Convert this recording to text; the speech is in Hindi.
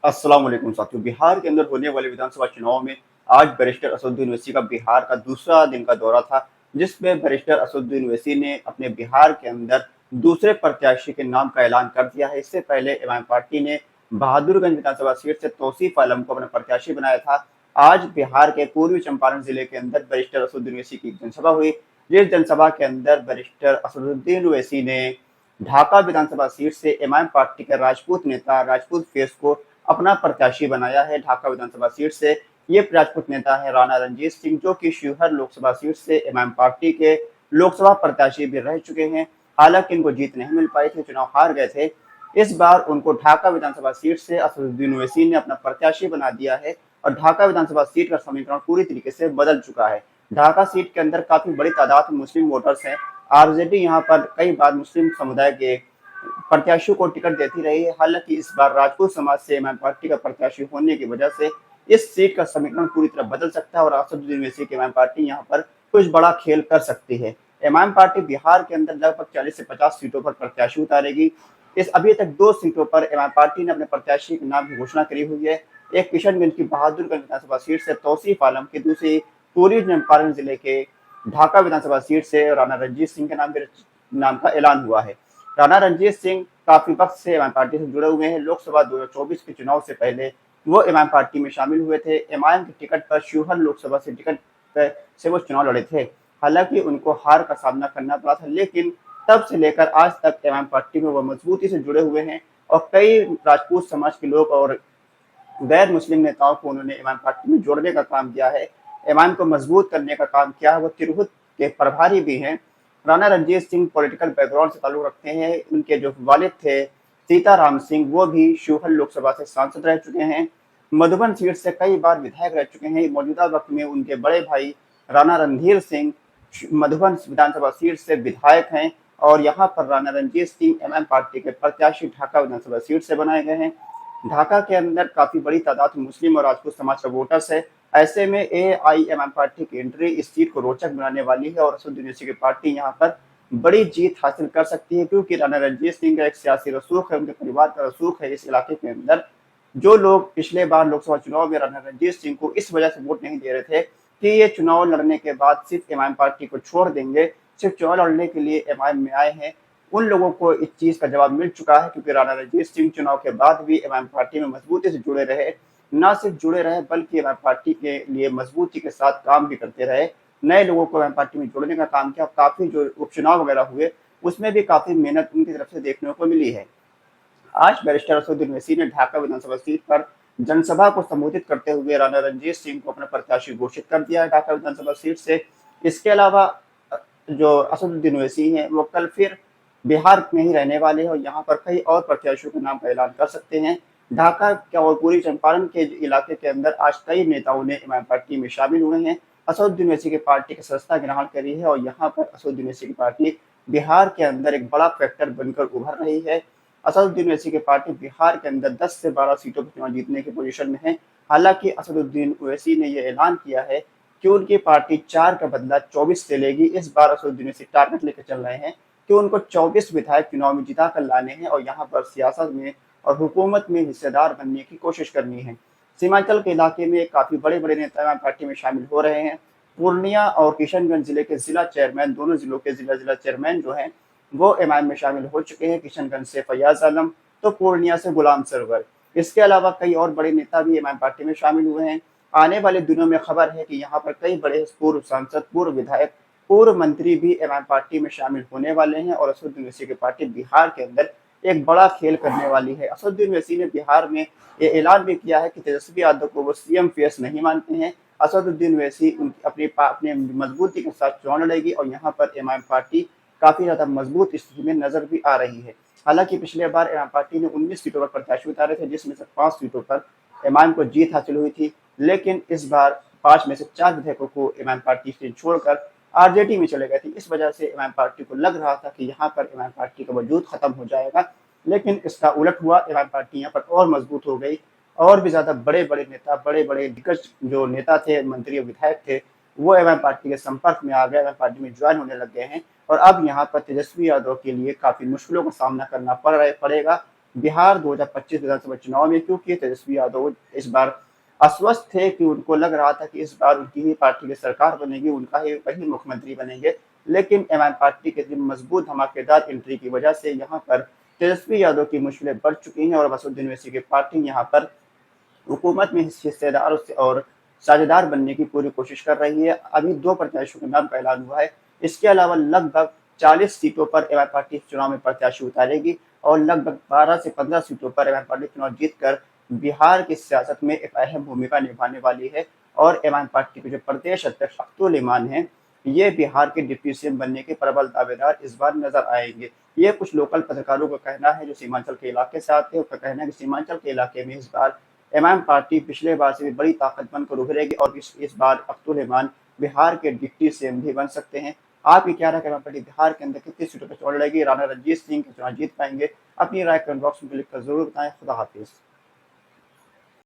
अस्सलाम वालेकुम साथियों। बिहार के अंदर होने वाले विधानसभा चुनाव में आज बैरिस्टर असदुद्दीन ओवैसी का बिहार का दूसरा दिन का दौरा था, जिसमें बैरिस्टर असदुद्दीन ओवैसी ने अपने बिहार के अंदर दूसरे प्रत्याशी के नाम का ऐलान कर दिया है। इससे पहले एमआईएम पार्टी ने बहादुरगंज विधानसभा सीट से तौसीफ आलम को अपना प्रत्याशी बनाया था। आज बिहार के पूर्वी चंपारण जिले के अंदर बैरिस्टर असदुद्दीन ओवैसी की जनसभा हुई, जिस जनसभा के अंदर बैरिस्टर असदुद्दीन ओवैसी ने ढाका विधानसभा सीट से एमआईएम पार्टी के राजपूत नेता राजपूत फेस को अपना प्रत्याशी बनाया है। ढाका विधानसभा सीट से ये राजपूत नेता है राणा रणजीत सिंह, जो कि शिवहर लोकसभा सीट से एमआईएम पार्टी के लोकसभा प्रत्याशी भी रह चुके हैं। हालांकि इनको जीत नहीं मिल पाई थी, चुनाव हार गए थे। इस बार उनको ढाका विधानसभा सीट से असदुद्दीन ओवैसी ने अपना प्रत्याशी बना दिया है और ढाका विधानसभा सीट का समीकरण पूरी तरीके से बदल चुका है। ढाका सीट के अंदर काफी बड़ी तादाद में मुस्लिम वोटर्स हैं। आरजेडी यहाँ पर कई बार मुस्लिम समुदाय के प्रत्याशियों को टिकट देती रही है। हालांकि इस बार राजपूत समाज से एमआईएम पार्टी का प्रत्याशी होने की वजह से इस सीट का समीकरण पूरी तरह बदल सकता है और असदुद्दीन ओवैसी की एमआईएम पार्टी यहाँ पर कुछ बड़ा खेल कर सकती है। एमआईएम पार्टी बिहार के अंदर लगभग 40 से 50 सीटों पर प्रत्याशी उतारेगी। इस अभी तक 2 सीटों पर एमआईएम पार्टी ने अपने प्रत्याशी के नाम की घोषणा करी हुई है। एक किशनगंज की बहादुरगंज विधानसभा सीट से तौसीफ आलम की, दूसरी पूर्वी चंपारण जिले के ढाका विधानसभा सीट से राणा रणजीत सिंह के नाम का ऐलान हुआ है। राणा रणजीत सिंह काफी वक्त से एमआईएम पार्टी से जुड़े हुए हैं। लोकसभा 2024 के चुनाव से पहले वो एमआईएम पार्टी में शामिल हुए थे। एमआईएम के टिकट पर शिवहर लोकसभा से टिकट से वो चुनाव लड़े थे। हालांकि उनको हार का सामना करना पड़ा था, लेकिन तब से लेकर आज तक एमआईएम पार्टी में वो मजबूती से जुड़े हुए हैं और कई राजपूत समाज के लोग और गैर मुस्लिम नेताओं को उन्होंने एमआईएम पार्टी में जोड़ने का काम किया है। एमआईएम को मजबूत करने का काम किया है। वो तिरहुत के प्रभारी भी हैं। राणा रणजीत सिंह पॉलिटिकल बैकग्राउंड से ताल्लुक रखते हैं। उनके जो वालिद थे सीताराम सिंह, वो भी शिवहर लोकसभा से सांसद रह चुके हैं। मधुबन सीट से कई बार विधायक रह चुके हैं। मौजूदा वक्त में उनके बड़े भाई राणा रणधीर सिंह मधुबन विधानसभा सीट से विधायक हैं और यहाँ पर राणा रणजीत सिंह एमआईएम पार्टी के प्रत्याशी ढाका विधानसभा सीट से बनाए गए हैं। ढाका के अंदर काफी बड़ी तादाद में मुस्लिम और राजपूत समाज का वोटर्स है। ऐसे में एआईएमआईएम पार्टी की एंट्री इस सीट को रोचक बनाने वाली है और असदुद्दीन ओवैसी की पार्टी यहाँ पर बड़ी जीत हासिल कर सकती है, क्योंकि राणा रणजीत सिंह का एक सियासी रसूख है, उनके परिवार का रसूख है इस इलाके के अंदर। जो लोग पिछले बार लोकसभा चुनाव में राणा रणजीत सिंह को इस वजह से वोट नहीं दे रहे थे कि ये चुनाव लड़ने के बाद सिर्फ एमआईएम पार्टी को छोड़ देंगे, सिर्फ चुनाव लड़ने के लिए एमआईएम में आए हैं, उन लोगों को इस चीज का जवाब मिल चुका है। क्योंकि राणा रणजीत सिंह चुनाव के बाद भी एमआईएम पार्टी में मजबूती से जुड़े रहे, न सिर्फ जुड़े रहे बल्कि एमआईएम पार्टी के लिए मजबूती के साथ काम भी करते रहे। नए लोगों को एमआईएम पार्टी में जोड़ने का काम किया। काफी जो उपचुनाव वगैरह हुए उसमें भी काफी मेहनत उनकी तरफ से देखने को मिली है। आज बैरिस्टर असदुद्दीन ओवैसी ने ढाका विधानसभा सीट पर जनसभा को संबोधित करते हुए राणा रणजीत सिंह को अपना प्रत्याशी घोषित कर दिया है ढाका विधानसभा सीट से। इसके अलावा जो असदुद्दीन ओवैसी हैं वो कल फिर बिहार में ही रहने वाले हैं और यहाँ पर कई और प्रत्याशियों के नाम का ऐलान कर सकते हैं। ढाका के और पूर्वी चंपारण के इलाके के अंदर आज कई नेताओं ने एमआईएम पार्टी में शामिल हुए हैं। असदुद्दीन ओवैसी की पार्टी की सदस्यता ग्रहण करी है और यहाँ पर असदुद्दीन ओवैसी की पार्टी बिहार के अंदर एक बड़ा फैक्टर बनकर उभर रही है। असदुद्दीन ओवैसी की पार्टी बिहार के अंदर 10 से 12 सीटों पर चुनाव जीतने की पोजीशन में है। हालांकि असदुद्दीन ओवैसी ने यह ऐलान किया है कि उनकी पार्टी 4 का बदला 24 से लेगी। इस बार असदुद्दीन ओवैसी टारगेट लेकर चल रहे हैं कि उनको 24 विधायक चुनाव में जिता कर लाने हैं और यहाँ पर सियासत में और हुकूमत में हिस्सेदार बनने की कोशिश करनी है। सीमांचल के इलाके में काफी बड़े बड़े नेता पार्टी में शामिल हो रहे हैं। पूर्णिया और किशनगंज जिले के जिला चेयरमैन, दोनों जिलों के जिला चेयरमैन जो हैं वो एमआईएम में शामिल हो चुके हैं। किशनगंज से फैयाज आलम तो पूर्णिया से गुलाम सरवर। इसके अलावा कई और बड़े नेता भी एमआईएम पार्टी में शामिल हुए हैं। आने वाले दिनों में खबर है कि यहाँ पर कई बड़े पूर्व सांसद, पूर्व विधायक, पूर्व मंत्री भी एमआईएम पार्टी में शामिल होने वाले हैं और असदुद्दीन ओवैसी की पार्टी बिहार के अंदर एक बड़ा खेल करने वाली है। असदुद्दीन ओवैसी ने बिहार में ये ऐलान भी किया है कि तेजस्वी यादव को वो सीएम फेस नहीं मानते हैं। असदुद्दीन ओवैसी अपने मजबूती के साथ चुनाव लड़ेगी और यहाँ पर एमआईएम पार्टी काफी ज्यादा मजबूत स्थिति में नजर भी आ रही है। हालांकि पिछले बार एमआईएम पार्टी ने 19 सीटों पर प्रत्याशी उतारे थे, जिसमें से 5 सीटों पर एमआईएम को जीत हासिल हुई थी। लेकिन इस बार 5 में से 4 विधायकों को एमआईएम पार्टी से छोड़कर आरजेडी में चले गए थे। इस वजह से एमआईएम पार्टी को लग रहा था कि यहाँ पर एमआईएम पार्टी का वजूद खत्म हो जाएगा, लेकिन इसका उलट हुआ। एमआईएम पार्टी यहाँ पर और मजबूत हो गई। और भी ज्यादा बड़े बड़े नेता, बड़े बड़े दिग्गज जो नेता थे, मंत्री और विधायक थे, वो एमआईएम पार्टी के संपर्क में आ गए, एमआईएम पार्टी में ज्वाइन होने लग गए हैं और अब यहाँ पर तेजस्वी यादव के लिए काफी मुश्किलों का सामना करना पड़ेगा। बिहार 2025 विधानसभा चुनाव में, क्योंकि तेजस्वी यादव इस बार अस्वस्थ थे कि उनको लग रहा था कि इस बार उनकी ही पार्टी की सरकार बनेगी, उनका ही वही मुख्यमंत्री बनेंगे। लेकिन एम आई पार्टी की मजबूत धमाकेदार एंट्री की वजह से यहाँ पर तेजस्वी यादव की मुश्किलें बढ़ चुकी हैं और असदुद्दीन ओवैसी की पार्टी यहाँ पर हुकूमत में हिस्सेदार और साझेदार बनने की पूरी कोशिश कर रही है। अभी 2 प्रत्याशियों के नाम का ऐलान हुआ है। इसके अलावा लगभग 40 सीटों पर एम आई पार्टी चुनाव में प्रत्याशी उतारेगी और लगभग 12 से 15 सीटों पर एम आई पार्टी चुनाव जीतकर बिहार की सियासत में एक अहम भूमिका निभाने वाली है। और एम आई पार्टी के जो प्रदेश अध्यक्ष अब्दुल इमान हैं, ये बिहार के डिप्टी सीएम बनने के प्रबल दावेदार इस बार नजर आएंगे। ये कुछ लोकल पत्रकारों का कहना है जो सीमांचल के इलाके से आते हैं। उनका कहना है कि सीमांचल के इलाके में इस बार एमआईएम पार्टी पिछले बार से भी बड़ी ताकत बनकर उभरेगी और इस बार अब्दुल रहमान बिहार के डिप्टी सीएम भी बन सकते हैं। आपकी क्या राय है, पार्टी बिहार के अंदर कितनी सीटों पर चुनाव लड़ेगी, राणा रणजीत सिंह के चुनाव जीत पाएंगे? अपनी राय कमेंट बॉक्स में लिखकर जरूर बताएं। खुदा हाफिज।